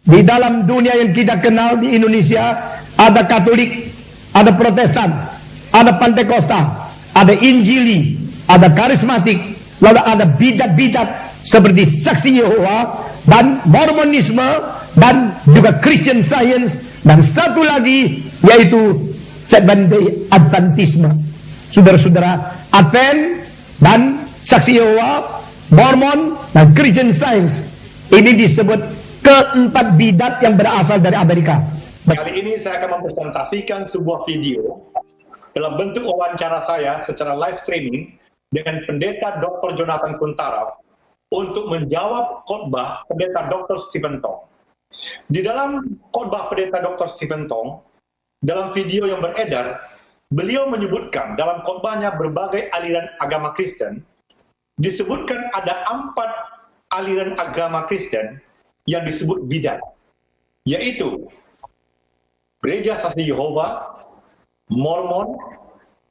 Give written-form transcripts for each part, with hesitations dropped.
Di dalam dunia yang kita kenal di Indonesia, ada Katolik, ada Protestan, ada Pantekosta, ada Injili, ada Karismatik, lalu ada bidat-bidat seperti Saksi Yehova dan Mormonisme dan juga Christian Science, dan satu lagi yaitu Seventh-day Adventisme. Saudara-saudara, Advent dan Saksi Yehova, Mormon dan Christian Science ini disebut keempat bidat yang berasal dari Amerika. Kali ini saya akan mempresentasikan sebuah video dalam bentuk wawancara saya secara live streaming dengan Pendeta Dr. Jonathan Kuntaraf untuk menjawab khotbah Pendeta Dr. Stephen Tong. Di dalam khotbah Pendeta Dr. Stephen Tong, dalam video yang beredar, beliau menyebutkan dalam khotbahnya berbagai aliran agama Kristen, disebutkan ada 4 aliran agama Kristen yang disebut bidat, yaitu Gereja Saksi Yehova, Mormon,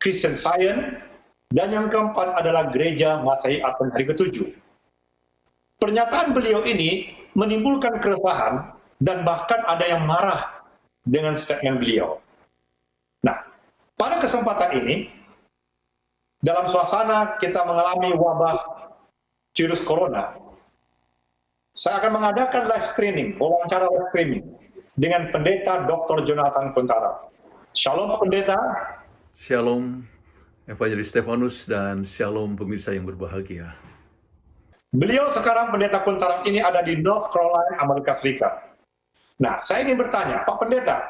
Christian Science, dan yang keempat adalah Gereja Masehi Advent hari ke-7. Pernyataan beliau ini menimbulkan keresahan dan bahkan ada yang marah dengan statement beliau. Nah, pada kesempatan ini, dalam suasana kita mengalami wabah virus corona, saya akan mengadakan live streaming, wawancara live streaming dengan Pendeta Dr. Jonathan Kuntaraf. Shalom Pendeta. Shalom Evangelis Stefanus dan shalom pemirsa yang berbahagia. Beliau sekarang Pendeta Kuntaraf ini ada di North Carolina, Amerika Serikat. Nah, saya ingin bertanya, Pak Pendeta,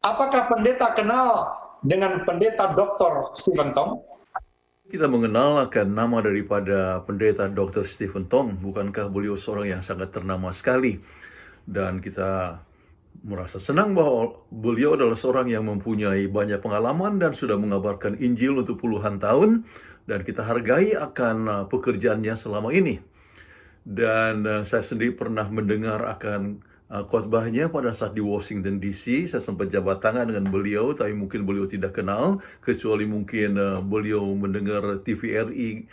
apakah Pendeta kenal dengan Pendeta Dr. Stephen Tong? Kita mengenal akan nama daripada Pendeta Dr. Stephen Tong. Bukankah beliau seorang yang sangat ternama sekali? Dan kita merasa senang bahwa beliau adalah seorang yang mempunyai banyak pengalaman dan sudah mengabarkan Injil untuk puluhan tahun. Dan kita hargai akan pekerjaannya selama ini. Dan saya sendiri pernah mendengar akan khotbahnya pada saat di Washington DC. Saya sempat jabat tangan dengan beliau, tapi mungkin beliau tidak kenal, kecuali mungkin beliau mendengar TVRI,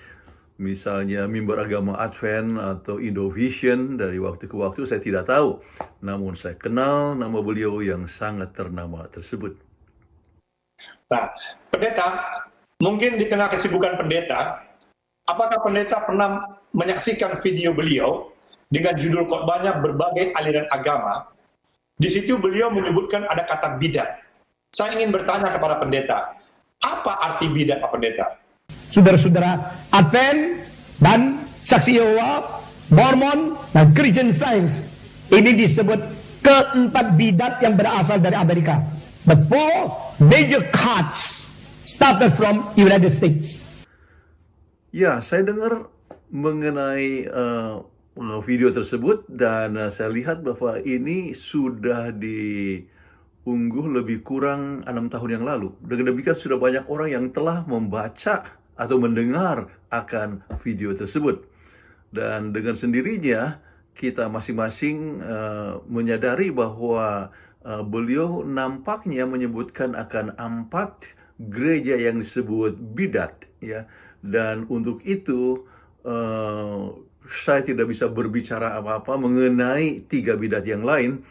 misalnya mimbar agama Advent atau Indovision dari waktu ke waktu, saya tidak tahu. Namun saya kenal nama beliau yang sangat ternama tersebut. Nah, Pendeta, mungkin di tengah kesibukan Pendeta, apakah Pendeta pernah menyaksikan video beliau dengan judul khotbahnya berbagai aliran agama? Di situ beliau menyebutkan ada kata bidat. Saya ingin bertanya kepada Pendeta, apa arti bidat, Pak Pendeta? Saudara-saudara, Advent dan Saksi Yehova, Mormon dan Christian Science ini disebut keempat bidat yang berasal dari Amerika. The 4 major cults started from United States. Ya, saya dengar mengenai video tersebut dan saya lihat bahwa ini sudah diunggah lebih kurang 6 tahun yang lalu. Dengan demikian sudah banyak orang yang telah membaca atau mendengar akan video tersebut. Dan dengan sendirinya kita masing-masing menyadari bahwa beliau nampaknya menyebutkan akan 4 gereja yang disebut bidat, ya. Dan untuk itu saya tidak bisa berbicara apa-apa mengenai 3 bidat yang lain,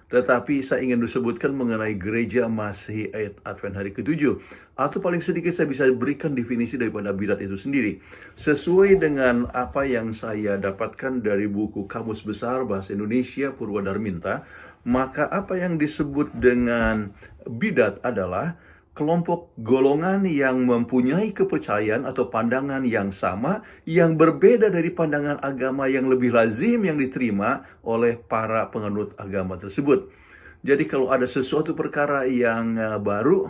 tetapi saya ingin disebutkan mengenai Gereja Masehi Advent hari ke-7. Atau paling sedikit saya bisa berikan definisi daripada bidat itu sendiri. Sesuai dengan apa yang saya dapatkan dari buku Kamus Besar Bahasa Indonesia Purwadarminta, maka apa yang disebut dengan bidat adalah kelompok golongan yang mempunyai kepercayaan atau pandangan yang sama, yang berbeda dari pandangan agama yang lebih lazim yang diterima oleh para penganut agama tersebut. Jadi kalau ada sesuatu perkara yang baru,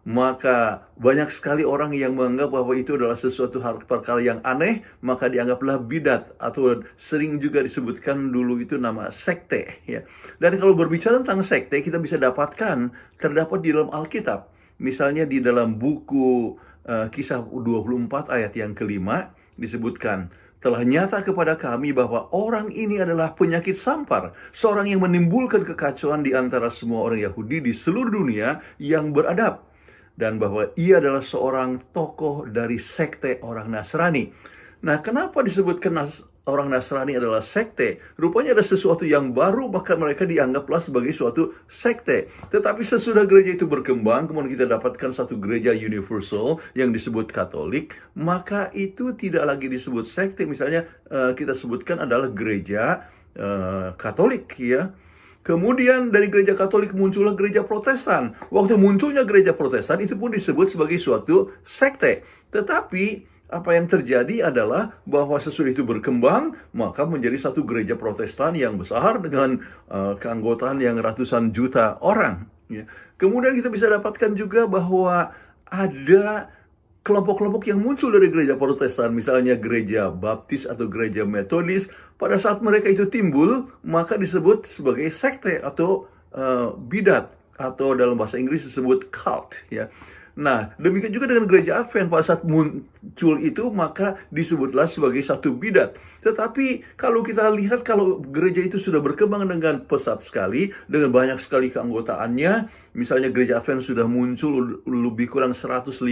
maka banyak sekali orang yang menganggap bahwa itu adalah sesuatu perkara yang aneh, maka dianggaplah bidat, atau sering juga disebutkan dulu itu nama sekte, ya. Dan kalau berbicara tentang sekte, kita bisa dapatkan terdapat di dalam Alkitab. Misalnya di dalam buku Kisah 24 ayat yang ke-5 disebutkan, telah nyata kepada kami bahwa orang ini adalah penyakit sampar, seorang yang menimbulkan kekacauan di antara semua orang Yahudi di seluruh dunia yang beradab, dan bahwa ia adalah seorang tokoh dari sekte orang Nasrani. Nah, kenapa disebutkan orang Nasrani adalah sekte. Rupanya ada sesuatu yang baru, maka mereka dianggaplah sebagai suatu sekte. Tetapi sesudah gereja itu berkembang, kemudian kita dapatkan satu gereja universal yang disebut Katolik, maka itu tidak lagi disebut sekte. Misalnya kita sebutkan adalah gereja Katolik, ya. Kemudian dari gereja Katolik muncullah gereja Protestan. Waktu munculnya gereja Protestan itu pun disebut sebagai suatu sekte. Tetapi apa yang terjadi adalah bahwa sesudah itu berkembang, maka menjadi satu gereja Protestan yang besar dengan keanggotaan yang ratusan juta orang. Ya. Kemudian kita bisa dapatkan juga bahwa ada kelompok-kelompok yang muncul dari gereja Protestan, misalnya gereja Baptis atau gereja Metodis. Pada saat mereka itu timbul, maka disebut sebagai sekte atau bidat, atau dalam bahasa Inggris disebut cult, ya. Nah, demikian juga dengan gereja Advent. Pada saat muncul itu, maka disebutlah sebagai satu bidat. Tetapi kalau kita lihat, kalau gereja itu sudah berkembang dengan pesat sekali, dengan banyak sekali keanggotaannya, misalnya gereja Advent sudah muncul lebih kurang 157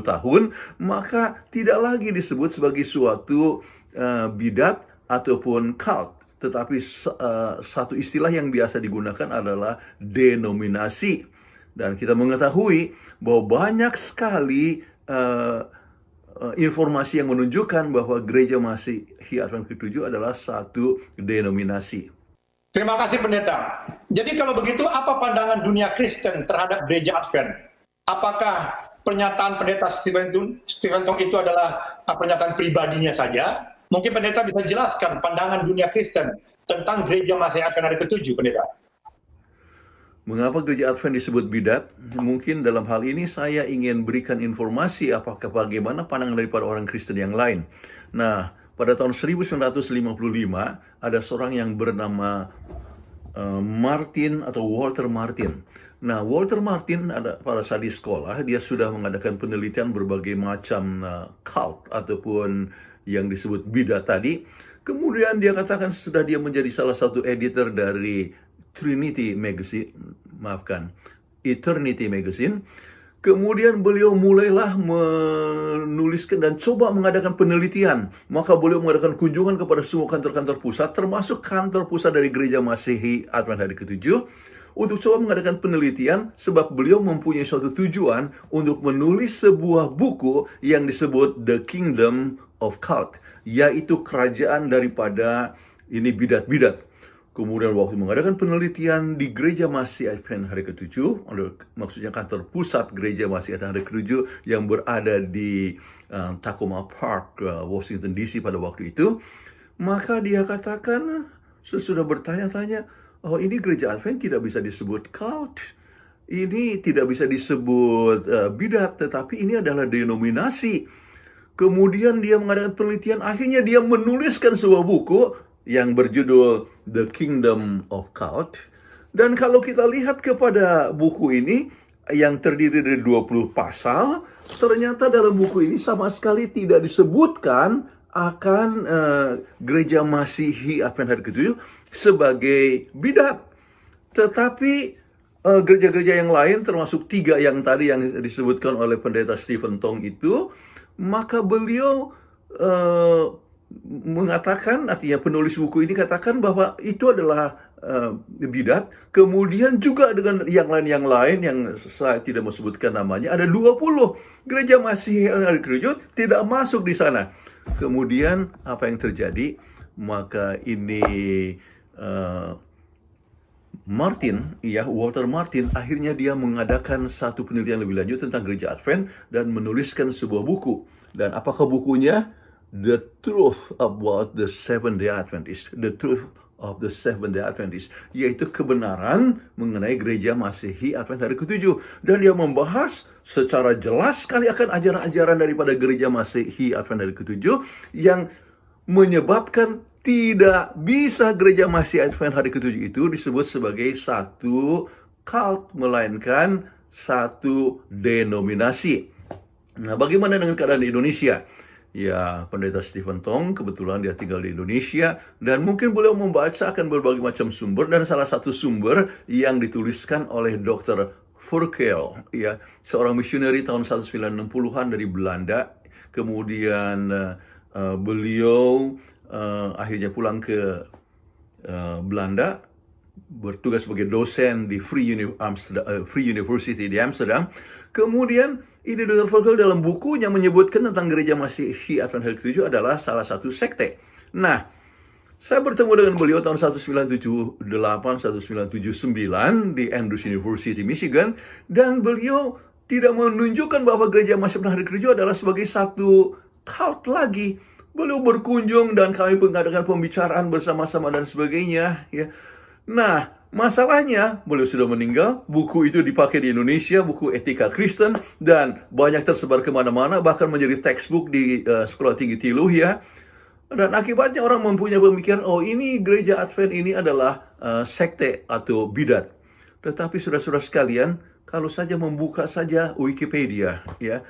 tahun, maka tidak lagi disebut sebagai suatu bidat ataupun cult. Tetapi satu istilah yang biasa digunakan adalah denominasi. Dan kita mengetahui bahwa banyak sekali informasi yang menunjukkan bahwa gereja Masihi Advent ke-7 adalah satu denominasi. Terima kasih pendeta. Jadi kalau begitu, apa pandangan dunia Kristen terhadap gereja Advent? Apakah pernyataan pendeta Stephen Tong itu adalah pernyataan pribadinya saja? Mungkin pendeta bisa jelaskan pandangan dunia Kristen tentang gereja Masihi Advent hari ke-7, pendeta. Mengapa gereja Advent disebut bidat? Mungkin dalam hal ini saya ingin berikan informasi bagaimana pandangan daripada orang Kristen yang lain. Nah, pada tahun 1955 ada seorang yang bernama Martin atau Walter Martin. Nah, Walter Martin pada saat di sekolah dia sudah mengadakan penelitian berbagai macam cult ataupun yang disebut bidat tadi. Kemudian dia katakan setelah dia menjadi salah satu editor dari Eternity Magazine. Kemudian beliau mulailah menuliskan dan coba mengadakan penelitian. Maka beliau mengadakan kunjungan kepada semua kantor-kantor pusat, termasuk kantor pusat dari gereja Masihi Advent hari ke-7, untuk coba mengadakan penelitian, sebab beliau mempunyai suatu tujuan untuk menulis sebuah buku yang disebut The Kingdom of Cult, yaitu kerajaan daripada ini bidat-bidat. Kemudian waktu mengadakan penelitian di gereja Masihi Advent hari ke-7, maksudnya kantor pusat gereja Masihi Advent hari ke-7 yang berada di Tacoma Park, Washington DC pada waktu itu, maka dia katakan sesudah bertanya-tanya, oh ini gereja Advent tidak bisa disebut cult, ini tidak bisa disebut bidat, tetapi ini adalah denominasi. Kemudian dia mengadakan penelitian, akhirnya dia menuliskan sebuah buku yang berjudul The Kingdom of Cult. Dan kalau kita lihat kepada buku ini yang terdiri dari 20 pasal, ternyata dalam buku ini sama sekali tidak disebutkan akan gereja Masihi Advent hari ke-7 sebagai bidat. Tetapi gereja-gereja yang lain, termasuk 3 yang tadi yang disebutkan oleh pendeta Stephen Tong itu, maka beliau mengatakan, artinya penulis buku ini katakan bahwa itu adalah bidat. Kemudian juga dengan yang lain yang saya tidak mau sebutkan namanya, ada 20 gereja Masihi hari ke-7 tidak masuk di sana. Kemudian apa yang terjadi? Maka ini Walter Martin, akhirnya dia mengadakan satu penelitian lebih lanjut tentang gereja Advent dan menuliskan sebuah buku. Dan apakah bukunya? The Truth About the Seventh-day Adventist. The Truth of the Seventh-day Adventist, yaitu kebenaran mengenai gereja Masihi Advent hari ke-7. Dan dia membahas secara jelas sekali akan ajaran-ajaran daripada gereja Masihi Advent hari ke-7 yang menyebabkan tidak bisa gereja Masihi Advent hari ke-7 itu disebut sebagai satu cult, melainkan satu denominasi. Nah, bagaimana dengan keadaan di Indonesia? Ya, pendeta Stephen Tong kebetulan dia tinggal di Indonesia dan mungkin beliau membaca akan berbagai macam sumber, dan salah satu sumber yang dituliskan oleh Dr. Furkel, ya, seorang misioneri tahun 1960-an dari Belanda. Kemudian beliau akhirnya pulang ke Belanda, bertugas sebagai dosen di Free University di Amsterdam. Kemudian ini Dr. Vogel dalam bukunya menyebutkan tentang gereja Masihi Advent Hari ke-7 adalah salah satu sekte. Nah, saya bertemu dengan beliau tahun 1978, 1979 di Andrews University, Michigan, dan beliau tidak menunjukkan bahwa gereja Masihi Advent Hari ke-7 adalah sebagai satu cult lagi. Beliau berkunjung dan kami mengadakan pembicaraan bersama-sama dan sebagainya, ya. Nah, masalahnya beliau sudah meninggal, buku itu dipakai di Indonesia, buku Etika Kristen, dan banyak tersebar kemana-mana, bahkan menjadi textbook di sekolah tinggi teologi, ya. Dan akibatnya orang mempunyai pemikiran, oh ini gereja Advent ini adalah sekte atau bidat. Tetapi saudara-saudara sekalian, kalau saja membuka saja Wikipedia, ya,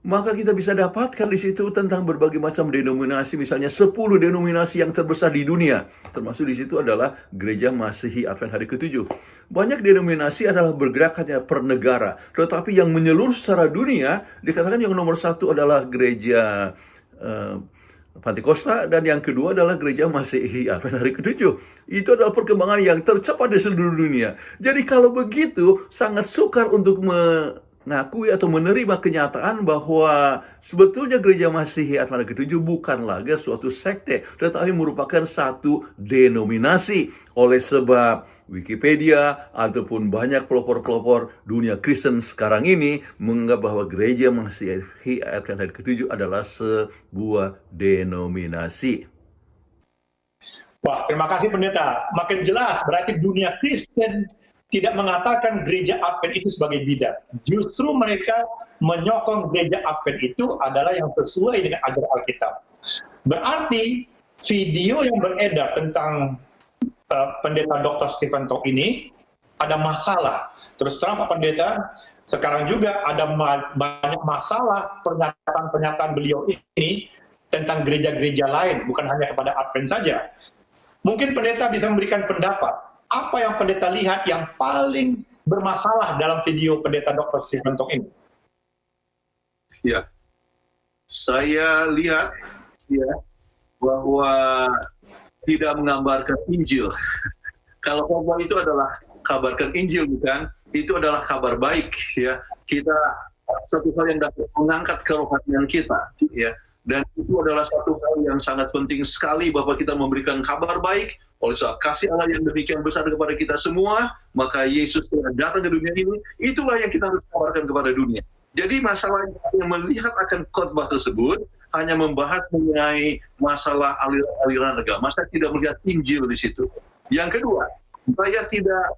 maka kita bisa dapatkan di situ tentang berbagai macam denominasi, misalnya 10 denominasi yang terbesar di dunia. Termasuk di situ adalah Gereja Masihi Advent Hari ke-7. Banyak denominasi adalah bergerak hanya per negara, tetapi yang menyeluruh secara dunia, dikatakan yang nomor satu adalah Gereja Pantekosta, dan yang kedua adalah Gereja Masihi Advent Hari ke-7. Itu adalah perkembangan yang tercepat di seluruh dunia. Jadi kalau begitu, sangat sukar untuk mengakui atau menerima kenyataan bahwa sebetulnya Gereja Masihi Advent Hari ke-7 bukan lagi suatu sekte, tetapi merupakan satu denominasi. Oleh sebab Wikipedia ataupun banyak pelopor-pelopor dunia Kristen sekarang ini menganggap bahwa Gereja Masihi Advent Hari ke-7 adalah sebuah denominasi. Wah, terima kasih pendeta. Makin jelas, berarti dunia Kristen tidak mengatakan gereja Advent itu sebagai bidat. Justru mereka menyokong gereja Advent itu adalah yang sesuai dengan ajaran Alkitab. Berarti video yang beredar tentang pendeta Dr. Stephen Tong ini ada masalah. Terus terang Pak Pendeta, sekarang juga ada banyak masalah pernyataan-pernyataan beliau ini tentang gereja-gereja lain, bukan hanya kepada Advent saja. Mungkin pendeta bisa memberikan pendapat. Apa yang pendeta lihat yang paling bermasalah dalam video pendeta Dr. Stephen Tong ini? Ya, saya lihat ya bahwa tidak menggambarkan Injil. Kalau khotbah itu adalah kabarkan Injil, bukan? Itu adalah kabar baik, ya. Kita satu hal yang dapat mengangkat kerohanian kita, ya. Dan itu adalah satu hal yang sangat penting sekali bahwa kita memberikan kabar baik. Oleh sebab kasih Allah yang demikian besar kepada kita semua, maka Yesus telah datang ke dunia ini. Itulah yang kita harus kabarkan kepada dunia. Jadi masalah yang melihat akan khotbah tersebut hanya membahas mengenai masalah aliran agama. Saya tidak melihat Injil di situ. Yang kedua, saya tidak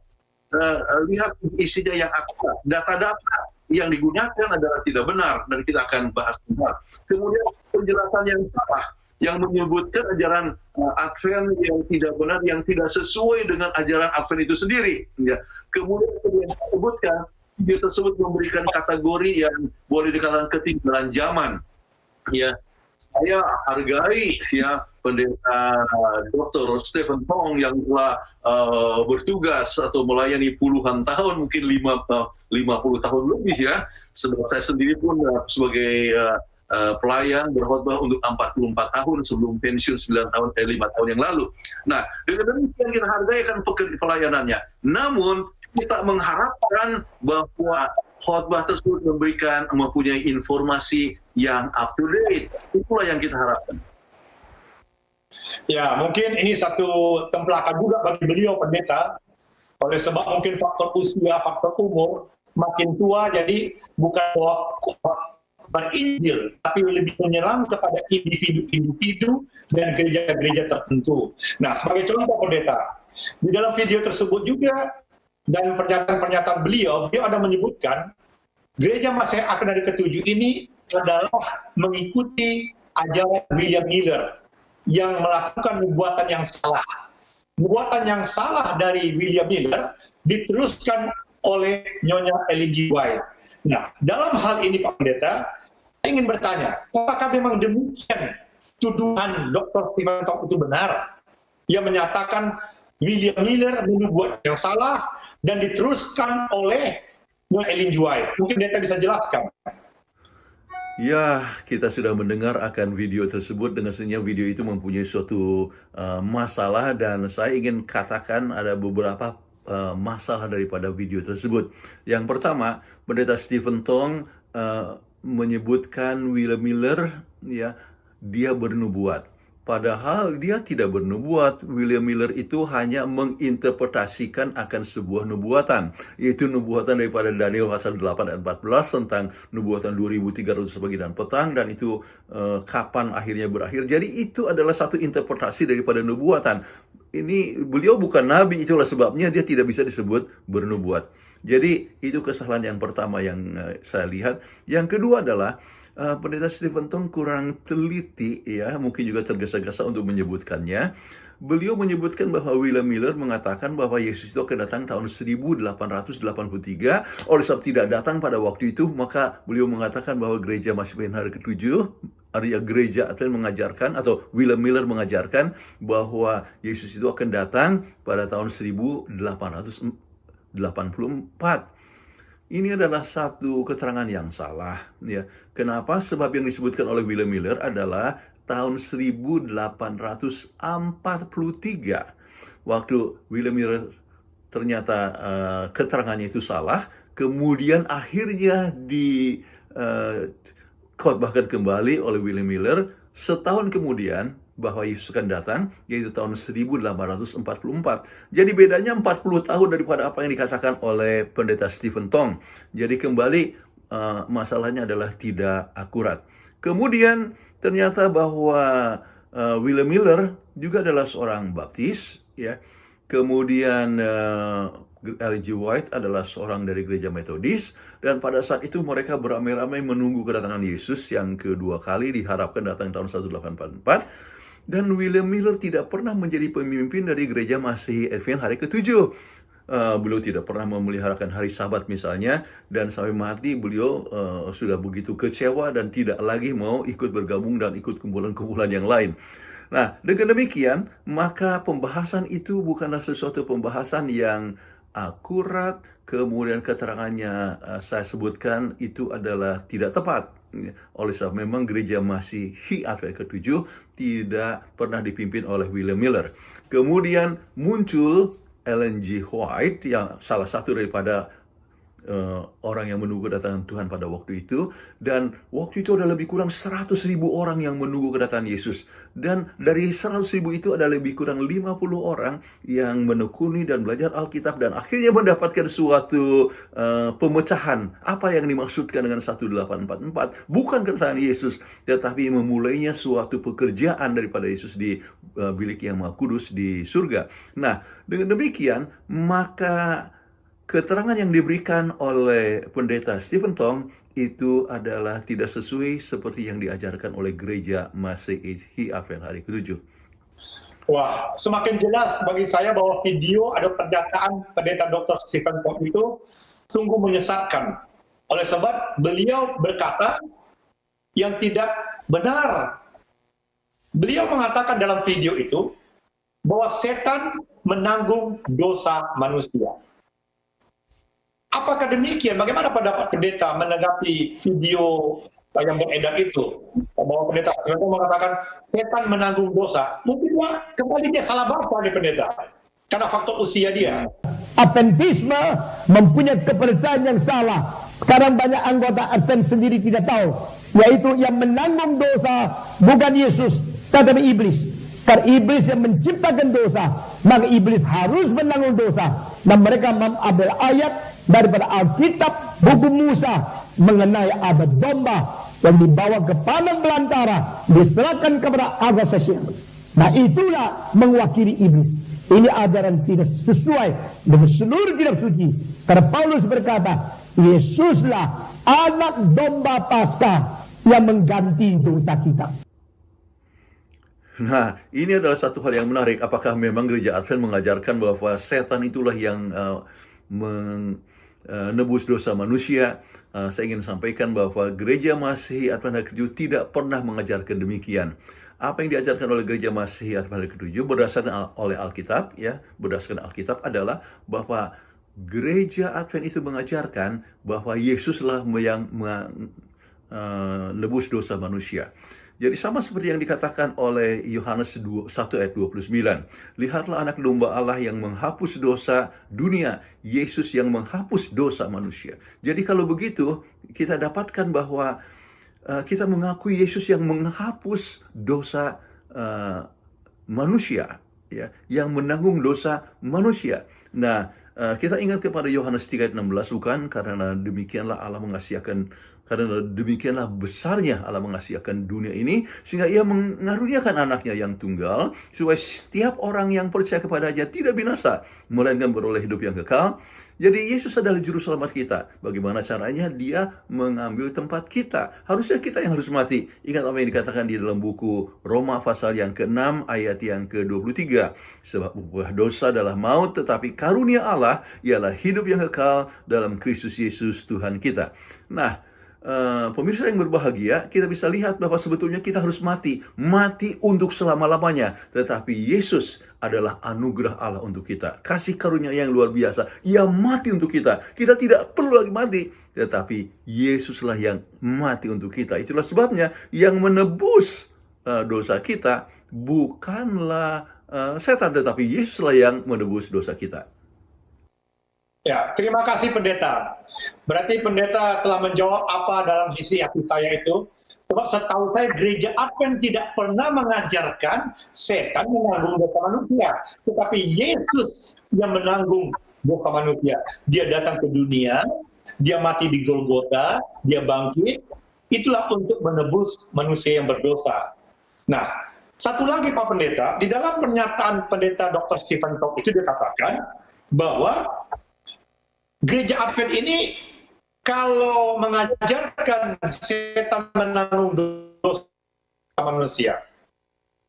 lihat isinya yang akurat. Data-data yang digunakan adalah tidak benar, dan kita akan bahas benar. Kemudian penjelasan yang salah, yang menyebutkan ajaran Advent yang tidak benar, yang tidak sesuai dengan ajaran Advent itu sendiri. Ya. Kemudian yang disebutkan, video tersebut memberikan kategori yang boleh dikatakan ketinggalan zaman. Ya, saya hargai ya pendeta Dr. Stephen Tong yang telah bertugas atau melayani puluhan tahun, mungkin 50 tahun lebih ya. Sebab saya sendiri pun sebagai pelayan berkhotbah untuk 44 tahun sebelum pensiun 5 tahun yang lalu. Nah, dengan demikian kita hargai kan pelayanannya. Namun kita mengharapkan bahwa khotbah tersebut mempunyai informasi yang up to date. Itulah yang kita harapkan. Ya, mungkin ini satu templakan juga bagi beliau pendeta. Oleh sebab mungkin faktor usia, faktor umur, makin tua, jadi bukan berinjil, tapi lebih menyerang kepada individu-individu dan gereja-gereja tertentu. Nah, sebagai contoh pendeta, di dalam video tersebut juga dan pernyataan-pernyataan beliau ada menyebutkan gereja Masihi Advent Hari ke-7 ini adalah mengikuti ajaran William Miller yang melakukan nubuatan yang salah. Nubuatan yang salah dari William Miller diteruskan oleh Nyonya Ellen G. White. Nah, dalam hal ini Pak Pendeta, saya ingin bertanya, apakah memang demikian tuduhan Dr. Stephen Tong itu benar? Ia menyatakan William Miller menubuat yang salah dan diteruskan oleh Nyonya Ellen G. White. Mungkin Pendeta bisa jelaskan. Ya, kita sudah mendengar akan video tersebut. Dengan senyap video itu mempunyai suatu masalah, dan saya ingin katakan ada beberapa masalah daripada video tersebut. Yang pertama, Pendeta Stephen Tong menyebutkan William Miller, ya, dia bernubuat. Padahal dia tidak bernubuat. William Miller itu hanya menginterpretasikan akan sebuah nubuatan. Yaitu nubuatan daripada Daniel pasal 8 ayat 14 tentang nubuatan 2300 pagi dan petang, dan itu kapan akhirnya berakhir. Jadi itu adalah satu interpretasi daripada nubuatan. Ini beliau bukan nabi, itulah sebabnya dia tidak bisa disebut bernubuat. Jadi itu kesalahan yang pertama yang saya lihat. Yang kedua adalah Pendeta Stephen Tong kurang teliti, ya, mungkin juga tergesa-gesa untuk menyebutkannya. Beliau menyebutkan bahwa William Miller mengatakan bahwa Yesus itu akan datang tahun 1883. Oleh sebab tidak datang pada waktu itu, maka beliau mengatakan bahwa gereja masih pada hari ke-7, artinya gereja Advent mengajarkan, atau William Miller mengajarkan bahwa Yesus itu akan datang pada tahun 1884. Ini adalah satu keterangan yang salah, ya. Kenapa? Sebab yang disebutkan oleh William Miller adalah tahun 1843. Waktu William Miller ternyata keterangannya itu salah, kemudian akhirnya khotbahkan kembali oleh William Miller setahun kemudian bahwa Yesus akan datang, yaitu tahun 1844. Jadi bedanya 40 tahun daripada apa yang dikatakan oleh Pendeta Stephen Tong. Jadi kembali masalahnya adalah tidak akurat. Kemudian ternyata bahwa William Miller juga adalah seorang baptis, ya. Kemudian L.G. White adalah seorang dari gereja Metodis, dan pada saat itu mereka beramai-ramai menunggu kedatangan Yesus yang kedua kali, diharapkan datang tahun 1844. Dan William Miller tidak pernah menjadi pemimpin dari gereja Masehi Advent hari ke-7. Beliau tidak pernah memeliharakan hari Sabat misalnya, dan sampai mati beliau sudah begitu kecewa dan tidak lagi mau ikut bergabung dan ikut kumpulan-kumpulan yang lain. Nah, dengan demikian, maka pembahasan itu bukanlah sesuatu pembahasan yang akurat. Kemudian keterangannya saya sebutkan itu adalah tidak tepat. Oleh sebab memang gereja Masihi Advent ke-7 tidak pernah dipimpin oleh William Miller. Kemudian muncul Ellen G. White, yang salah satu daripada orang yang menunggu kedatangan Tuhan pada waktu itu. Dan waktu itu ada lebih kurang 100.000 orang yang menunggu kedatangan Yesus. Dan dari 100.000 itu ada lebih kurang 50 orang yang menekuni dan belajar Alkitab, dan akhirnya mendapatkan suatu pemecahan. Apa yang dimaksudkan dengan 1844? Bukan kedatangan Yesus, tetapi memulainya suatu pekerjaan daripada Yesus di bilik yang Maha Kudus di surga. Nah, dengan demikian, maka keterangan yang diberikan oleh Pendeta Stephen Tong itu adalah tidak sesuai seperti yang diajarkan oleh gereja Masehi Advent hari ke-7. Wah, semakin jelas bagi saya bahwa video ada pernyataan Pendeta Dr. Stephen Tong itu sungguh menyesatkan. Oleh sebab beliau berkata yang tidak benar. Beliau mengatakan dalam video itu bahwa setan menanggung dosa manusia. Apakah demikian? Bagaimana pendapat pendeta menanggapi video yang beredar itu? Bahwa pendeta mengatakan setan menanggung dosa. Mungkin kembali dia salah baca nih pendeta, karena faktor usia dia. Adventisme mempunyai kepercayaan yang salah. Sekarang banyak anggota Advent sendiri tidak tahu, yaitu yang menanggung dosa bukan Yesus, tetapi iblis. Karena iblis yang menciptakan dosa, maka iblis harus menanggung dosa. Dan mereka mengambil ayat daripada Alkitab, buku Musa, mengenai ada domba yang dibawa ke padang belantara, diserahkan kepada Aga Sesian. Nah, itulah mewakili iblis. Ini ajaran tidak sesuai dengan seluruh kitab suci. Karena Paulus berkata, Yesuslah anak domba Paskah yang mengganti dosa kita. Nah, ini adalah satu hal yang menarik. Apakah memang gereja Advent mengajarkan bahwa setan itulah yang menebus dosa manusia? Saya ingin sampaikan bahwa gereja Masihi Advent hari ke-7 tidak pernah mengajarkan demikian. Apa yang diajarkan oleh gereja Masihi Advent hari ke-7 berdasarkan oleh Alkitab, ya, berdasarkan Alkitab adalah bahwa gereja Advent itu mengajarkan bahwa Yesuslah yang nebus dosa manusia. Jadi sama seperti yang dikatakan oleh Yohanes 1 ayat 29. Lihatlah anak domba Allah yang menghapus dosa dunia. Yesus yang menghapus dosa manusia. Jadi kalau begitu, kita dapatkan bahwa kita mengakui Yesus yang menghapus dosa manusia, ya, yang menanggung dosa manusia. Nah, kita ingat kepada Yohanes 3 ayat 16, bukan? Karena demikianlah besarnya Allah mengasihakan dunia ini, sehingga ia mengaruniakan anaknya yang tunggal, supaya setiap orang yang percaya kepadanya tidak binasa, melainkan beroleh hidup yang kekal. Jadi Yesus adalah juru selamat kita. Bagaimana caranya? Dia mengambil tempat kita. Harusnya kita yang harus mati. Ingat apa yang dikatakan di dalam buku Roma pasal yang ke-6 ayat yang ke-23. Sebab upah dosa adalah maut, tetapi karunia Allah ialah hidup yang kekal dalam Kristus Yesus Tuhan kita. Nah, pemirsa yang berbahagia, kita bisa lihat bahwa sebetulnya kita harus mati untuk selama-lamanya. Tetapi Yesus adalah anugerah Allah untuk kita, kasih karunia yang luar biasa. Ia mati untuk kita. Kita tidak perlu lagi mati, tetapi Yesuslah yang mati untuk kita. Itulah sebabnya yang menebus dosa kita bukanlah setan, tetapi Yesuslah yang menebus dosa kita. Ya, terima kasih pendeta. Berarti pendeta telah menjawab apa dalam isi hati saya itu. Sebab setahu saya gereja Advent tidak pernah mengajarkan setan menanggung dosa manusia. Tetapi Yesus yang menanggung dosa manusia. Dia datang ke dunia, dia mati di Golgota, dia bangkit. Itulah untuk menebus manusia yang berdosa. Nah, satu lagi Pak Pendeta, di dalam pernyataan Pendeta Dr. Stephen Tong itu dikatakan bahwa gereja Advent ini kalau mengajarkan setan menanggung dosa manusia,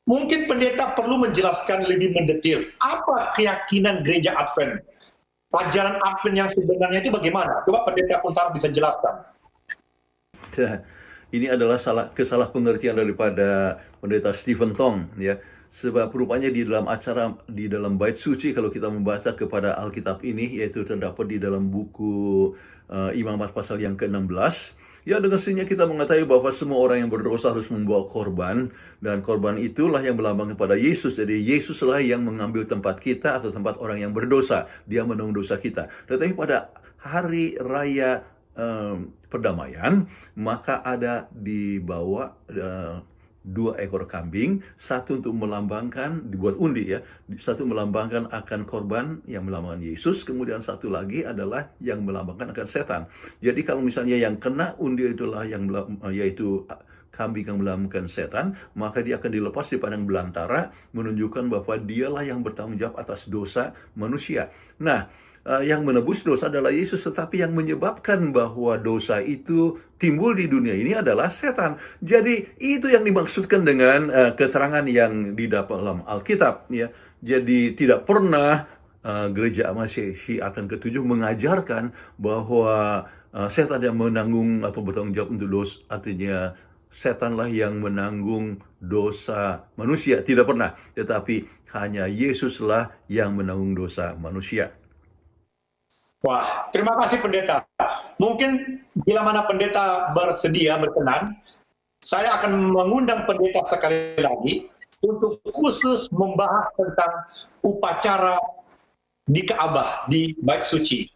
mungkin pendeta perlu menjelaskan lebih mendetil apa keyakinan gereja Advent. Ajaran Advent yang sebenarnya itu bagaimana? Coba pendeta Kuntara bisa jelaskan. Ini adalah kesalahpengertian daripada pendeta Stephen Tong, ya. Sebab rupanya di dalam bait suci, kalau kita membaca kepada Alkitab ini, yaitu terdapat di dalam buku Imamat pasal yang ke-16, ya, dengan sini kita mengetahui bahwa semua orang yang berdosa harus membawa korban, dan korban itulah yang melambangkan kepada Yesus. Jadi Yesuslah yang mengambil tempat kita atau tempat orang yang berdosa. Dia menanggung dosa kita. Tetapi pada hari raya perdamaian, maka ada dibawa 2 ekor kambing, satu untuk melambangkan, dibuat undi, ya, satu melambangkan akan korban yang melambangkan Yesus, kemudian satu lagi adalah yang melambangkan akan setan. Jadi kalau misalnya yang kena undi itulah yaitu kambing yang melambangkan setan, maka dia akan dilepas di padang belantara, menunjukkan bahwa dialah yang bertanggung jawab atas dosa manusia. Nah, yang menebus dosa adalah Yesus, tetapi yang menyebabkan bahwa dosa itu timbul di dunia ini adalah setan. Jadi itu yang dimaksudkan dengan keterangan yang di dalam Alkitab, ya. Jadi tidak pernah gereja Masihi Advent ke-7 mengajarkan bahwa setan yang menanggung atau bertanggung jawab untuk dosa, artinya setanlah yang menanggung dosa manusia. Tidak pernah, tetapi hanya Yesuslah yang menanggung dosa manusia. Wah, terima kasih pendeta. Mungkin bila mana pendeta bersedia, berkenan, saya akan mengundang pendeta sekali lagi untuk khusus membahas tentang upacara di Ka'bah, di Bait Suci.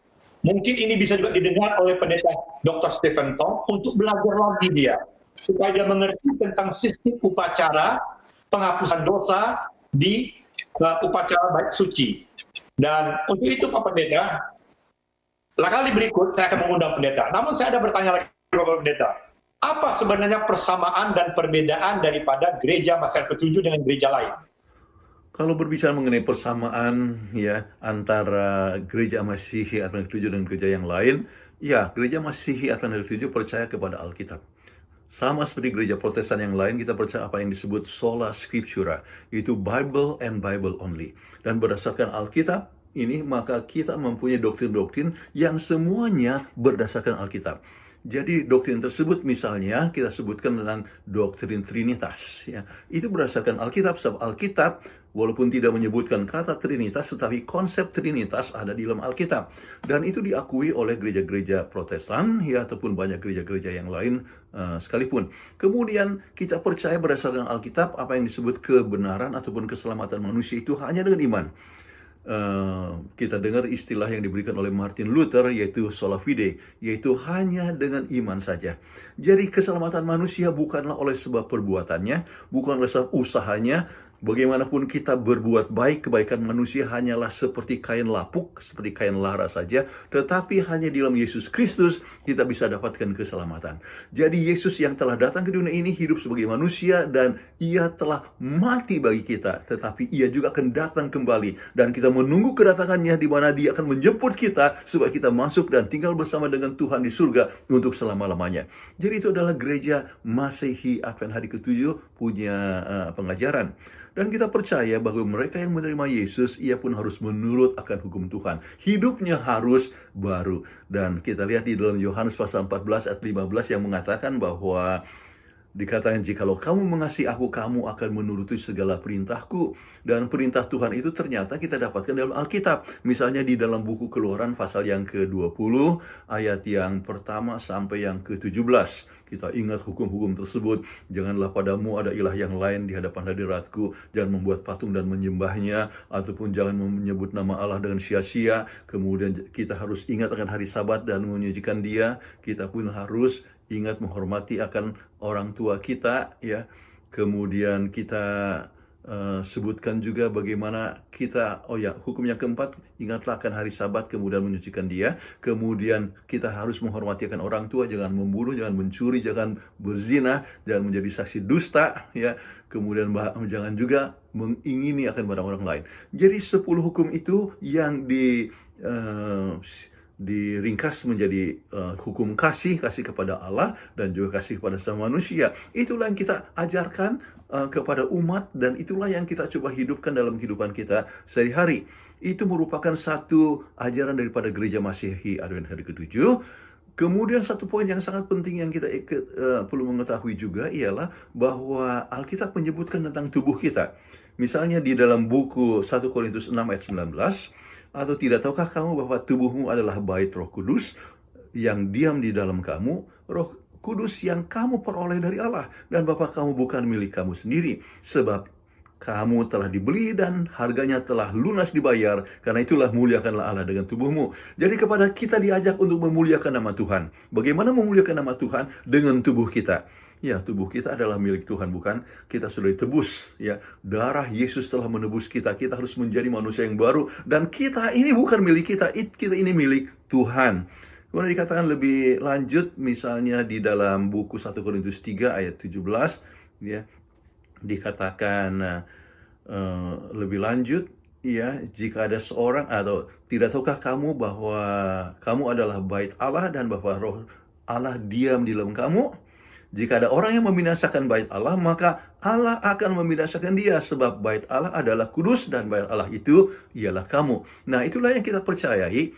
Mungkin ini bisa juga didengar oleh pendeta Dr. Stephen Tong untuk belajar lagi dia, supaya dia mengerti tentang sistem upacara penghapusan dosa di upacara Bait Suci. Dan untuk itu Pak Pendeta, kali berikut saya akan mengundang pendeta. Namun saya ada bertanya lagi kepada pendeta. Apa sebenarnya persamaan dan perbedaan daripada gereja Masihi ke-7 dengan gereja lain? Kalau berbicara mengenai persamaan, ya, antara gereja Masihi Advent ke-7 dan gereja yang lain, ya, gereja Masihi Advent ke-7 percaya kepada Alkitab. Sama seperti gereja Protestan yang lain, kita percaya apa yang disebut sola scriptura, yaitu Bible and Bible only. Dan berdasarkan Alkitab ini, maka kita mempunyai doktrin-doktrin yang semuanya berdasarkan Alkitab. Jadi doktrin tersebut misalnya kita sebutkan tentang doktrin Trinitas, ya. Itu berdasarkan Alkitab, sebab Alkitab walaupun tidak menyebutkan kata Trinitas, tetapi konsep Trinitas ada di dalam Alkitab. Dan itu diakui oleh gereja-gereja Protestan, ya, ataupun banyak gereja-gereja yang lain sekalipun. Kemudian kita percaya berdasarkan Alkitab apa yang disebut kebenaran ataupun keselamatan manusia itu hanya dengan iman. Kita dengar istilah yang diberikan oleh Martin Luther, yaitu sola fide, yaitu hanya dengan iman saja. Jadi keselamatan manusia bukanlah oleh sebab perbuatannya, bukan oleh sebab usahanya. Bagaimanapun kita berbuat baik, kebaikan manusia hanyalah seperti kain lapuk, seperti kain lara saja. Tetapi hanya di dalam Yesus Kristus kita bisa dapatkan keselamatan. Jadi Yesus yang telah datang ke dunia ini hidup sebagai manusia dan Ia telah mati bagi kita. Tetapi Ia juga akan datang kembali. Dan kita menunggu kedatangannya di mana Dia akan menjemput kita supaya kita masuk dan tinggal bersama dengan Tuhan di surga untuk selama-lamanya. Jadi itu adalah gereja Masehi Advent hari ke-7 punya pengajaran. Dan kita percaya bahwa mereka yang menerima Yesus, ia pun harus menurut akan hukum Tuhan. Hidupnya harus baru. Dan kita lihat di dalam Yohanes pasal 14 ayat 15 yang mengatakan bahwa dikatakan, jikalau kamu mengasihi aku, kamu akan menuruti segala perintahku. Dan perintah Tuhan itu ternyata kita dapatkan dalam Alkitab. Misalnya di dalam buku Keluaran pasal yang ke-20, ayat yang pertama sampai yang ke-17. Kita ingat hukum-hukum tersebut. Janganlah padamu ada ilah yang lain di hadapan hadiratku. Jangan membuat patung dan menyembahnya. Ataupun jangan menyebut nama Allah dengan sia-sia. Kemudian kita harus ingat akan hari Sabat dan menyucikan dia. Kita pun harus ingat menghormati akan orang tua kita, ya. Kemudian kita sebutkan juga bagaimana kita, hukum yang keempat, ingatlah akan hari Sabat, kemudian menyucikan dia. Kemudian kita harus menghormati akan orang tua, jangan membunuh, jangan mencuri, jangan berzina, jangan menjadi saksi dusta, ya. Kemudian jangan juga mengingini akan barang orang lain. Jadi 10 hukum itu yang diringkas menjadi hukum kasih kepada Allah dan juga kasih kepada sama manusia. Itulah yang kita ajarkan kepada umat dan itulah yang kita coba hidupkan dalam kehidupan kita sehari-hari. Itu merupakan satu ajaran daripada gereja Masehi Advent hari ke-7. Kemudian satu poin yang sangat penting yang kita perlu mengetahui juga ialah bahwa Alkitab menyebutkan tentang tubuh kita. Misalnya di dalam buku 1 Korintus 6 ayat 19, atau tidak tahukah kamu bahwa tubuhmu adalah bait Roh Kudus yang diam di dalam kamu, Roh Kudus yang kamu peroleh dari Allah, dan Bapa kamu bukan milik kamu sendiri, sebab kamu telah dibeli dan harganya telah lunas dibayar, karena itulah muliakanlah Allah dengan tubuhmu. Jadi kepada kita diajak untuk memuliakan nama Tuhan. Bagaimana memuliakan nama Tuhan? Dengan tubuh kita. Ya, tubuh kita adalah milik Tuhan, bukan? Kita sudah ditebus, ya. Darah Yesus telah menebus kita. Kita harus menjadi manusia yang baru. Dan kita ini bukan milik kita. Kita ini milik Tuhan. Kemudian dikatakan lebih lanjut, misalnya di dalam buku 1 Korintus 3 ayat 17, ya. Dikatakan lebih lanjut, ya, jika ada seorang, atau tidak tahukah kamu bahwa kamu adalah bait Allah dan bahwa Roh Allah diam di dalam kamu? Jika ada orang yang membinasakan bait Allah, maka Allah akan membinasakan dia, sebab bait Allah adalah kudus dan bait Allah itu ialah kamu. Nah, itulah yang kita percayai,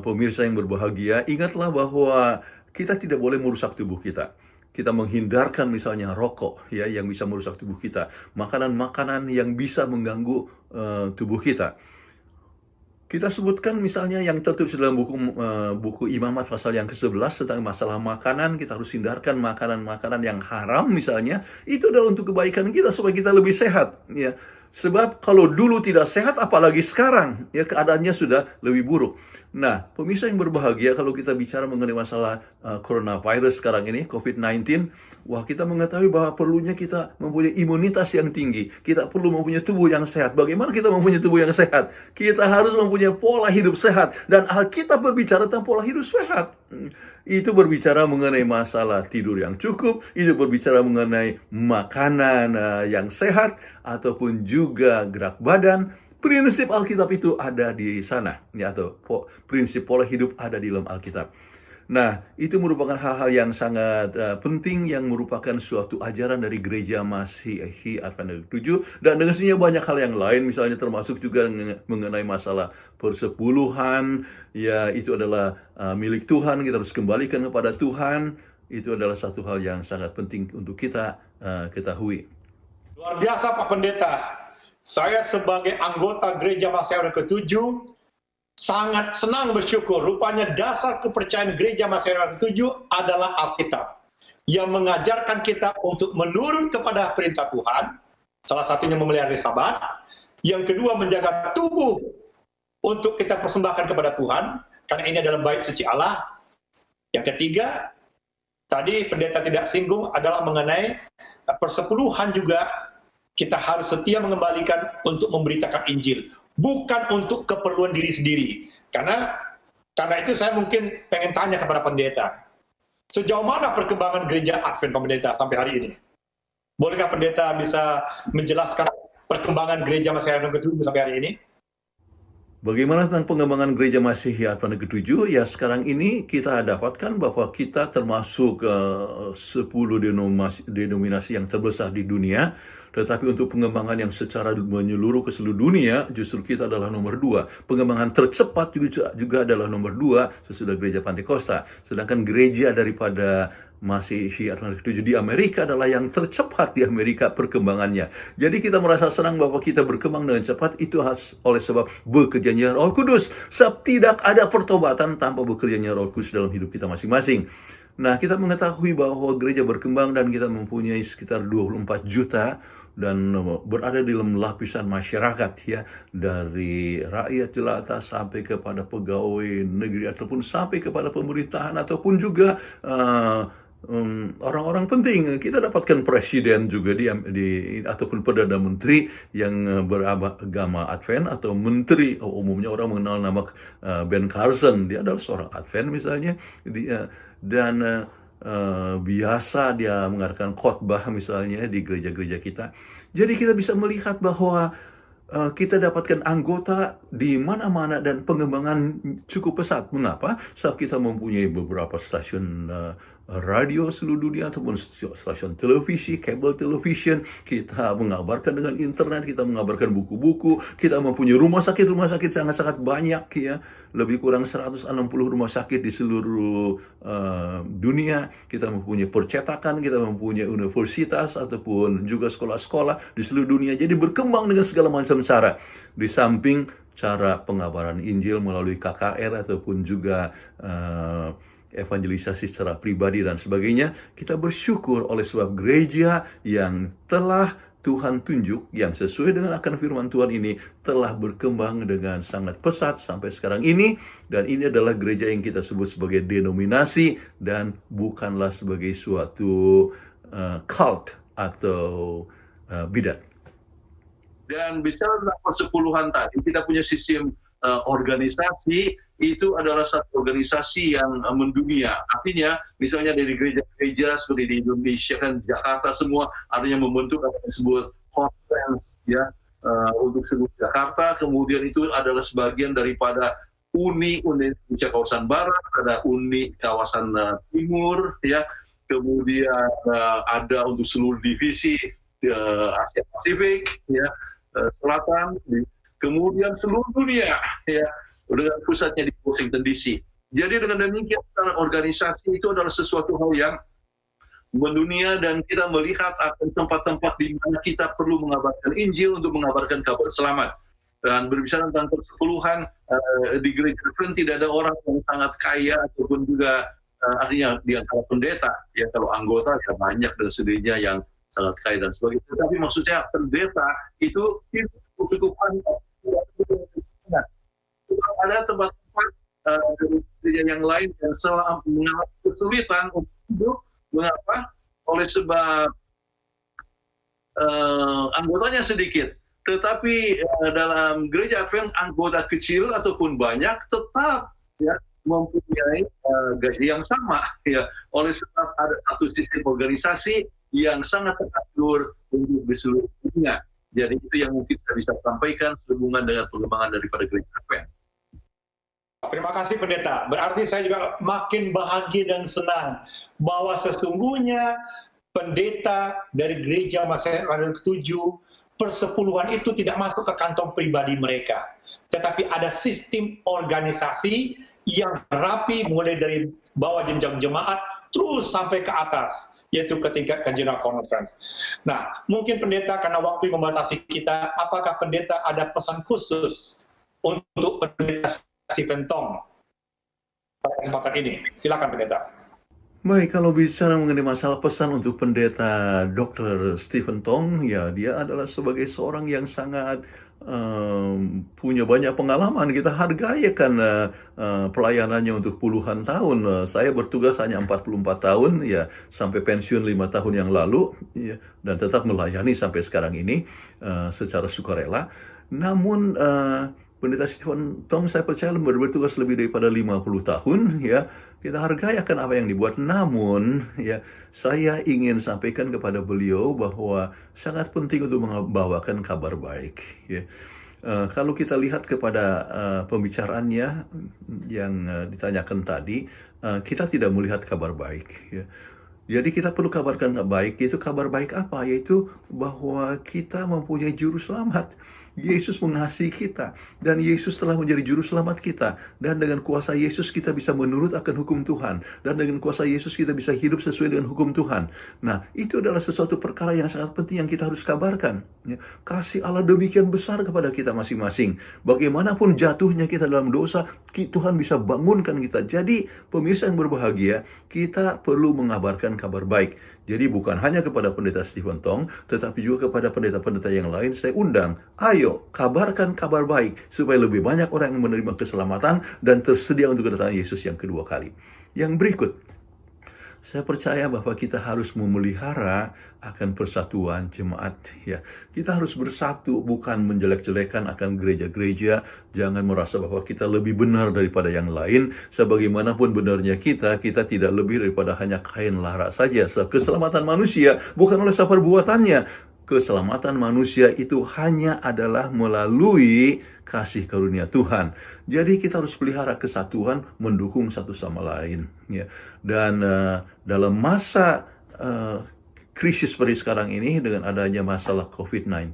pemirsa yang berbahagia. Ingatlah bahwa kita tidak boleh merusak tubuh kita. Kita menghindarkan misalnya rokok, ya, yang bisa merusak tubuh kita. Makanan-makanan yang bisa mengganggu tubuh kita. Kita sebutkan misalnya yang tertulis dalam buku Imamat pasal yang ke-11 tentang masalah makanan. Kita harus hindarkan makanan-makanan yang haram misalnya. Itu adalah untuk kebaikan kita supaya kita lebih sehat, ya. Sebab kalau dulu tidak sehat, apalagi sekarang, ya, keadaannya sudah lebih buruk. Nah, pemirsa yang berbahagia, kalau kita bicara mengenai masalah coronavirus sekarang ini, COVID-19, wah, kita mengetahui bahwa perlunya kita mempunyai imunitas yang tinggi. Kita perlu mempunyai tubuh yang sehat. Bagaimana kita mempunyai tubuh yang sehat? Kita harus mempunyai pola hidup sehat. Dan Alkitab berbicara tentang pola hidup sehat. Itu berbicara mengenai masalah tidur yang cukup, itu berbicara mengenai makanan yang sehat, ataupun juga gerak badan. Prinsip Alkitab itu ada di sana, ya, atau prinsip pola hidup ada di dalam Alkitab. Nah, itu merupakan hal-hal yang sangat penting yang merupakan suatu ajaran dari gereja Masihi Advent ke-7 dan dengan sini banyak hal yang lain misalnya termasuk juga mengenai masalah persepuluhan ya itu adalah milik Tuhan, kita harus kembalikan kepada Tuhan. Itu adalah satu hal yang sangat penting untuk kita ketahui. Luar biasa Pak Pendeta. Saya sebagai anggota gereja Masihi Advent ke-7 sangat senang bersyukur. Rupanya dasar kepercayaan gereja Masihi Advent ke-7 adalah Alkitab yang mengajarkan kita untuk menurut kepada perintah Tuhan. Salah satunya memelihara Sabat. Yang kedua menjaga tubuh untuk kita persembahkan kepada Tuhan karena ini adalah bait suci Allah. Yang ketiga, tadi pendeta tidak singgung adalah mengenai persepuluhan juga kita harus setia mengembalikan untuk memberitakan Injil. Bukan untuk keperluan diri sendiri. Karena itu saya mungkin pengen tanya kepada pendeta. Sejauh mana perkembangan gereja Advent pendeta sampai hari ini? Bolehkah pendeta bisa menjelaskan perkembangan gereja Masihi Advent ke-7 sampai hari ini? Bagaimana tentang pengembangan gereja Masihi Advent ke-7? Ya sekarang ini kita dapatkan bahwa kita termasuk 10 denominasi yang terbesar di dunia. Tetapi untuk pengembangan yang secara menyeluruh ke seluruh dunia, justru kita adalah nomor 2. Pengembangan tercepat juga adalah nomor 2 sesudah gereja Pantekosta. Sedangkan gereja daripada Masihi Advent ke-7 di Amerika adalah yang tercepat di Amerika perkembangannya. Jadi kita merasa senang bahwa kita berkembang dengan cepat itu oleh sebab bekerjanya Roh Kudus. Sebab tidak ada pertobatan tanpa bekerjanya Roh Kudus dalam hidup kita masing-masing. Nah, kita mengetahui bahwa gereja berkembang dan kita mempunyai sekitar 24 juta dan berada di dalam lapisan masyarakat ya, dari rakyat jelata sampai kepada pegawai negeri ataupun sampai kepada pemerintahan ataupun juga orang-orang penting. Kita dapatkan presiden juga ataupun perdana menteri yang beragama Advent atau menteri. Umumnya orang mengenal nama Ben Carson, dia adalah seorang Advent misalnya, dan biasa dia mengadakan khotbah misalnya di gereja-gereja kita. Jadi kita bisa melihat bahwa kita dapatkan anggota di mana-mana dan pengembangan cukup pesat. Mengapa? Sebab kita mempunyai beberapa stasiun radio seluruh dunia ataupun stasiun televisi, kabel television. Kita mengabarkan dengan internet, kita mengabarkan buku-buku, kita mempunyai rumah sakit sangat-sangat banyak ya. Lebih kurang 160 rumah sakit di seluruh dunia. Kita mempunyai percetakan, kita mempunyai universitas ataupun juga sekolah-sekolah di seluruh dunia. Jadi berkembang dengan segala macam cara. Di samping cara pengabaran Injil melalui KKR ataupun juga evangelisasi secara pribadi dan sebagainya, kita bersyukur oleh sebab gereja yang telah Tuhan tunjuk, yang sesuai dengan akan firman Tuhan ini, telah berkembang dengan sangat pesat sampai sekarang ini, dan ini adalah gereja yang kita sebut sebagai denominasi, dan bukanlah sebagai suatu cult atau bidat. Dan bicara tentang persepuluhan tadi, kita punya sistem organisasi, itu adalah satu organisasi yang mendunia. Artinya, misalnya dari gereja-gereja seperti di Indonesia, kan Jakarta semua adanya membentuk apa yang disebut conference ya, untuk seluruh Jakarta. Kemudian itu adalah sebagian daripada Uni Indonesia kawasan Barat, ada Uni kawasan Timur, ya. Kemudian ada untuk seluruh divisi Asia Pasifik, ya, Selatan. Kemudian seluruh dunia, ya, dengan pusatnya di Washington DC. Jadi dengan demikian organisasi itu adalah sesuatu hal yang mendunia, dan kita melihat akan tempat-tempat di mana kita perlu mengabarkan Injil untuk mengabarkan kabar selamat. Dan berbicara tentang persepuluhan, di gereja Advent tidak ada orang yang sangat kaya ataupun juga artinya di antara pendeta, ya kalau anggota ya banyak dan sendirinya yang sangat kaya dan sebagainya. Tapi maksudnya pendeta itu kecukupan. Ada tempat-tempat dari gereja yang lain yang selalu mengalami kesulitan untuk hidup. Mengapa? Oleh sebab anggotanya sedikit. Tetapi dalam gereja Advent anggota kecil ataupun banyak tetap ya mempunyai gaji yang sama. Ya. Oleh sebab ada satu sistem organisasi yang sangat teratur untuk di seluruh dunia. Jadi itu yang mungkin saya bisa sampaikan sehubungan dengan pengembangan daripada gereja Advent. Terima kasih pendeta. Berarti saya juga makin bahagia dan senang bahwa sesungguhnya pendeta dari gereja Masehi Radical ke-7, persepuluhan itu tidak masuk ke kantong pribadi mereka. Tetapi ada sistem organisasi yang rapi mulai dari bawah jenjang jemaat terus sampai ke atas, yaitu ketika ke General Conference. Nah, mungkin pendeta karena waktu membatasi kita, apakah pendeta ada pesan khusus untuk pendeta Stephen Tong pada kesempatan ini? Silakan pendeta. Baik, kalau bicara mengenai masalah pesan untuk pendeta Dr. Stephen Tong, ya dia adalah sebagai seorang yang sangat punya banyak pengalaman. Kita hargai kan pelayanannya untuk puluhan tahun. Saya bertugas hanya 44 tahun, ya sampai pensiun 5 tahun yang lalu, ya, dan tetap melayani sampai sekarang ini secara sukarela. Namun Pendeta Stephen Tong saya percaya bertugas lebih daripada 50 tahun, ya. Kita hargai akan apa yang dibuat. Namun, ya, saya ingin sampaikan kepada beliau bahwa sangat penting untuk membawakan kabar baik, ya. Kalau kita lihat kepada pembicaraannya yang ditanyakan tadi, kita tidak melihat kabar baik, ya. Jadi kita perlu kabarkan kabar baik. Itu kabar baik apa? Yaitu bahwa kita mempunyai juru selamat. Yesus mengasihi kita, dan Yesus telah menjadi juru selamat kita, dan dengan kuasa Yesus kita bisa menurut akan hukum Tuhan, dan dengan kuasa Yesus kita bisa hidup sesuai dengan hukum Tuhan. Nah, itu adalah sesuatu perkara yang sangat penting yang kita harus kabarkan, ya. Kasih Allah demikian besar kepada kita masing-masing. Bagaimanapun jatuhnya kita dalam dosa, Tuhan bisa bangunkan kita. Jadi, pemirsa yang berbahagia, kita perlu mengabarkan kabar baik. Jadi bukan hanya kepada pendeta Stephen Tong, tetapi juga kepada pendeta-pendeta yang lain saya undang. Ayo, kabarkan kabar baik, supaya lebih banyak orang yang menerima keselamatan dan tersedia untuk kedatangan Yesus yang kedua kali. Yang berikut, saya percaya bahwa kita harus memelihara akan persatuan jemaat, ya. Kita harus bersatu, bukan menjelek-jelekan akan gereja-gereja. Jangan merasa bahwa kita lebih benar daripada yang lain. Sebagaimanapun benarnya kita tidak lebih daripada hanya kain lara saja. Keselamatan manusia bukan oleh perbuatannya. Keselamatan manusia itu hanya adalah melalui kasih karunia Tuhan. Jadi kita harus pelihara kesatuan, mendukung satu sama lain, ya. Dan dalam masa krisis seperti sekarang ini, dengan adanya masalah COVID-19,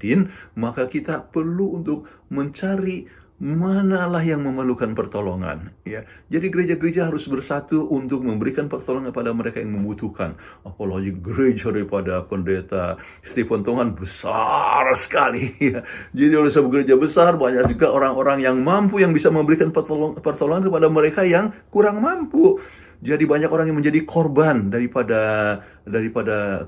maka kita perlu untuk mencari manalah yang memerlukan pertolongan, ya. Jadi gereja-gereja harus bersatu untuk memberikan pertolongan kepada mereka yang membutuhkan. Apalagi gereja daripada pendeta Stephen Tong besar sekali, ya. Jadi oleh sebab gereja besar, banyak juga orang-orang yang mampu yang bisa memberikan pertolongan kepada mereka yang kurang mampu. Jadi banyak orang yang menjadi korban daripada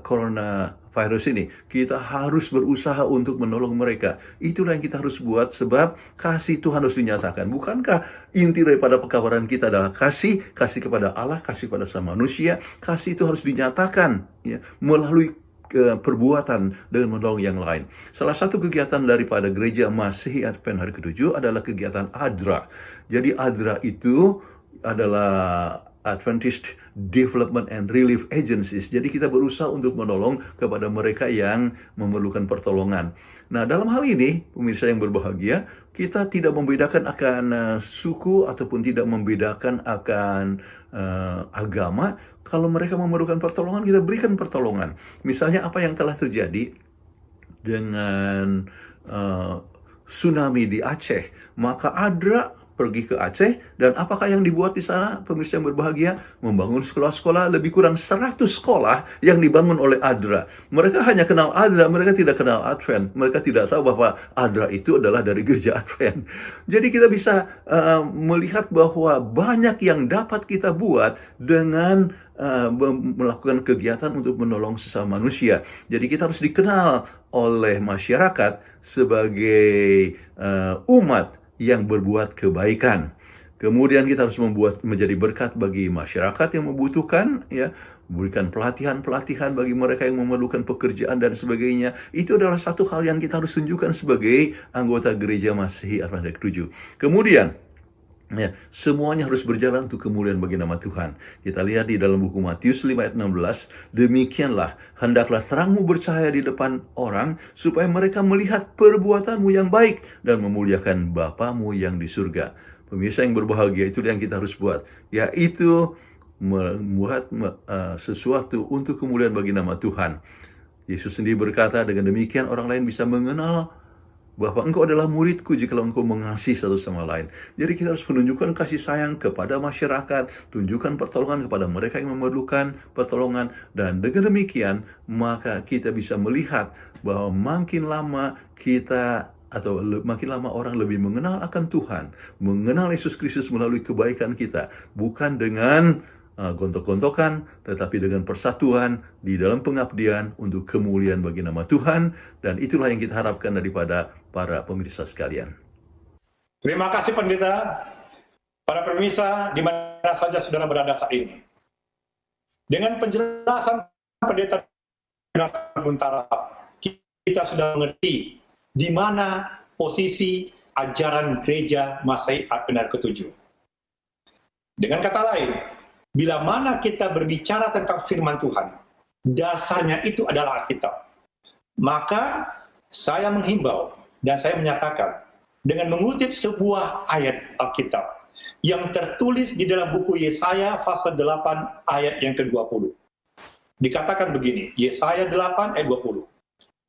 coronavirus ini. Kita harus berusaha untuk menolong mereka. Itulah yang kita harus buat, sebab kasih Tuhan harus dinyatakan. Bukankah inti daripada pekabaran kita adalah kasih kepada Allah, kasih pada sama manusia. Kasih itu harus dinyatakan, ya, melalui perbuatan dengan menolong yang lain. Salah satu kegiatan daripada gereja Masehi Advent hari ke-7 adalah kegiatan ADRA. Jadi ADRA itu adalah Adventist Development and Relief Agencies. Jadi kita berusaha untuk menolong kepada mereka yang memerlukan pertolongan. Nah, dalam hal ini, pemirsa yang berbahagia, kita tidak membedakan akan suku ataupun tidak membedakan akan agama. Kalau mereka memerlukan pertolongan, kita berikan pertolongan. Misalnya apa yang telah terjadi dengan tsunami di Aceh, maka ADRA pergi ke Aceh, dan apakah yang dibuat di sana, pemirsa yang berbahagia? Membangun sekolah-sekolah, lebih kurang 100 sekolah yang dibangun oleh ADRA. Mereka hanya kenal ADRA, mereka tidak kenal Advent. Mereka tidak tahu bahwa ADRA itu adalah dari gereja Advent. Jadi kita bisa melihat bahwa banyak yang dapat kita buat dengan melakukan kegiatan untuk menolong sesama manusia. Jadi kita harus dikenal oleh masyarakat sebagai umat yang berbuat kebaikan. Kemudian kita harus menjadi berkat bagi masyarakat yang membutuhkan, ya, berikan pelatihan bagi mereka yang memerlukan pekerjaan dan sebagainya. Itu adalah satu hal yang kita harus tunjukkan sebagai anggota gereja Masehi Advent hari ke-7. Kemudian Ya, semuanya harus berjalan untuk kemuliaan bagi nama Tuhan. Kita lihat di dalam buku Matius 5 ayat 16, demikianlah, hendaklah terangmu bercahaya di depan orang, supaya mereka melihat perbuatanmu yang baik dan memuliakan Bapamu yang di surga. Pemirsa yang berbahagia, itu yang kita harus buat, yaitu membuat sesuatu untuk kemuliaan bagi nama Tuhan. Yesus sendiri berkata, dengan demikian orang lain bisa mengenal bahwa engkau adalah muridku jikalau engkau mengasihi satu sama lain. Jadi kita harus menunjukkan kasih sayang kepada masyarakat, tunjukkan pertolongan kepada mereka yang memerlukan pertolongan, dan dengan demikian maka kita bisa melihat bahwa makin lama orang lebih mengenal akan Tuhan, mengenal Yesus Kristus melalui kebaikan kita, bukan dengan gontok-gontokan, tetapi dengan persatuan di dalam pengabdian untuk kemuliaan bagi nama Tuhan, dan itulah yang kita harapkan daripada para pemirsa sekalian. Terima kasih pendeta. Para pemirsa di mana saja saudara berada saat ini, dengan penjelasan pendeta Jonathan Kuntaraff, kita sudah mengerti di mana posisi ajaran gereja Masehi Advent ke-7. Dengan kata lain, bila mana kita berbicara tentang firman Tuhan, dasarnya itu adalah Alkitab. Maka saya menghimbau dan saya menyatakan dengan mengutip sebuah ayat Alkitab yang tertulis di dalam buku Yesaya pasal 8 ayat yang ke-20. Dikatakan begini, Yesaya 8 ayat 20.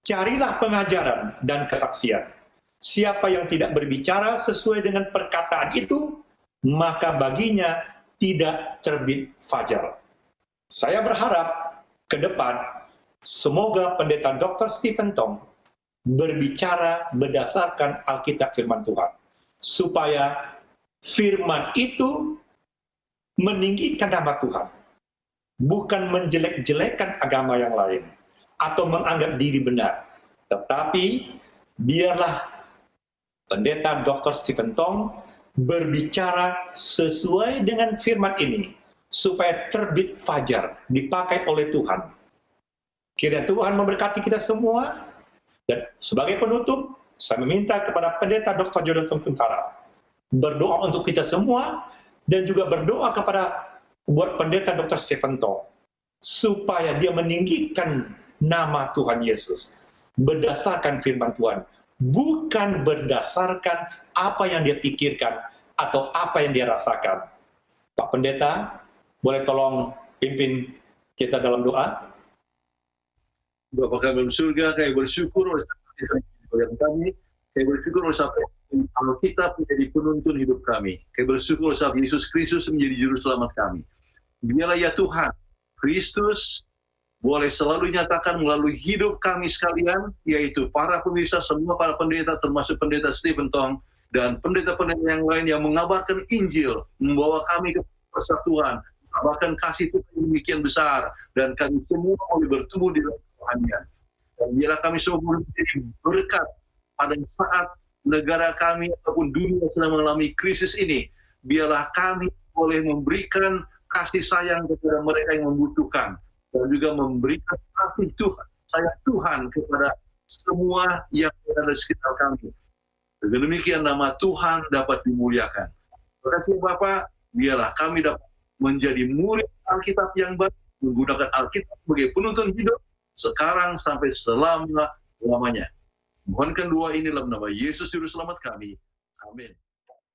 Carilah pengajaran dan kesaksian. Siapa yang tidak berbicara sesuai dengan perkataan itu, maka baginya tidak terbit fajar. Saya berharap ke depan semoga pendeta Dr. Stephen Tong berbicara berdasarkan Alkitab firman Tuhan, supaya firman itu meninggikan nama Tuhan, bukan menjelek-jelekan agama yang lain atau menganggap diri benar, tetapi biarlah pendeta Dr. Stephen Tong berbicara sesuai dengan firman ini, supaya terbit fajar dipakai oleh Tuhan. Kiranya Tuhan memberkati kita semua. Dan sebagai penutup, saya meminta kepada pendeta Dr. Jonathan Kuntaraff berdoa untuk kita semua, dan juga berdoa buat pendeta Dr. Stephen Tong, supaya dia meninggikan nama Tuhan Yesus berdasarkan firman Tuhan, bukan berdasarkan apa yang dia pikirkan atau apa yang dia rasakan. Pak Pendeta, boleh tolong pimpin kita dalam doa? Bapa kami dalam surga, kami bersyukur oleh kami, kami bersyukur oleh Alkitab menjadi penuntun hidup kami. Kami bersyukur oleh Yesus Kristus menjadi juru selamat kami. Biarlah ya Tuhan, Kristus boleh selalu nyatakan melalui hidup kami sekalian, yaitu para pemirsa, semua para pendeta, termasuk pendeta Stephen Tong, dan pendeta-pendeta yang lain yang mengabarkan Injil, membawa kami ke persatuan, mengabarkan kasih Tuhan yang demikian besar, dan kami semua boleh bertumbuh di dalam Tuhannya. Dan biarlah kami semua boleh menjadi berkat pada saat negara kami ataupun dunia sedang mengalami krisis ini. Biarlah kami boleh memberikan kasih sayang kepada mereka yang membutuhkan, dan juga memberikan kasih Tuhan, sayang Tuhan kepada semua yang berada di sekitar kami. Dengan demikian nama Tuhan dapat dimuliakan. Terima kasih Bapak, biarlah kami dapat menjadi murid Alkitab yang baik, menggunakan Alkitab sebagai penuntun hidup, sekarang sampai selama-lamanya. Mohonkan doa ini dalam nama Yesus Juru Selamat kami. Amin.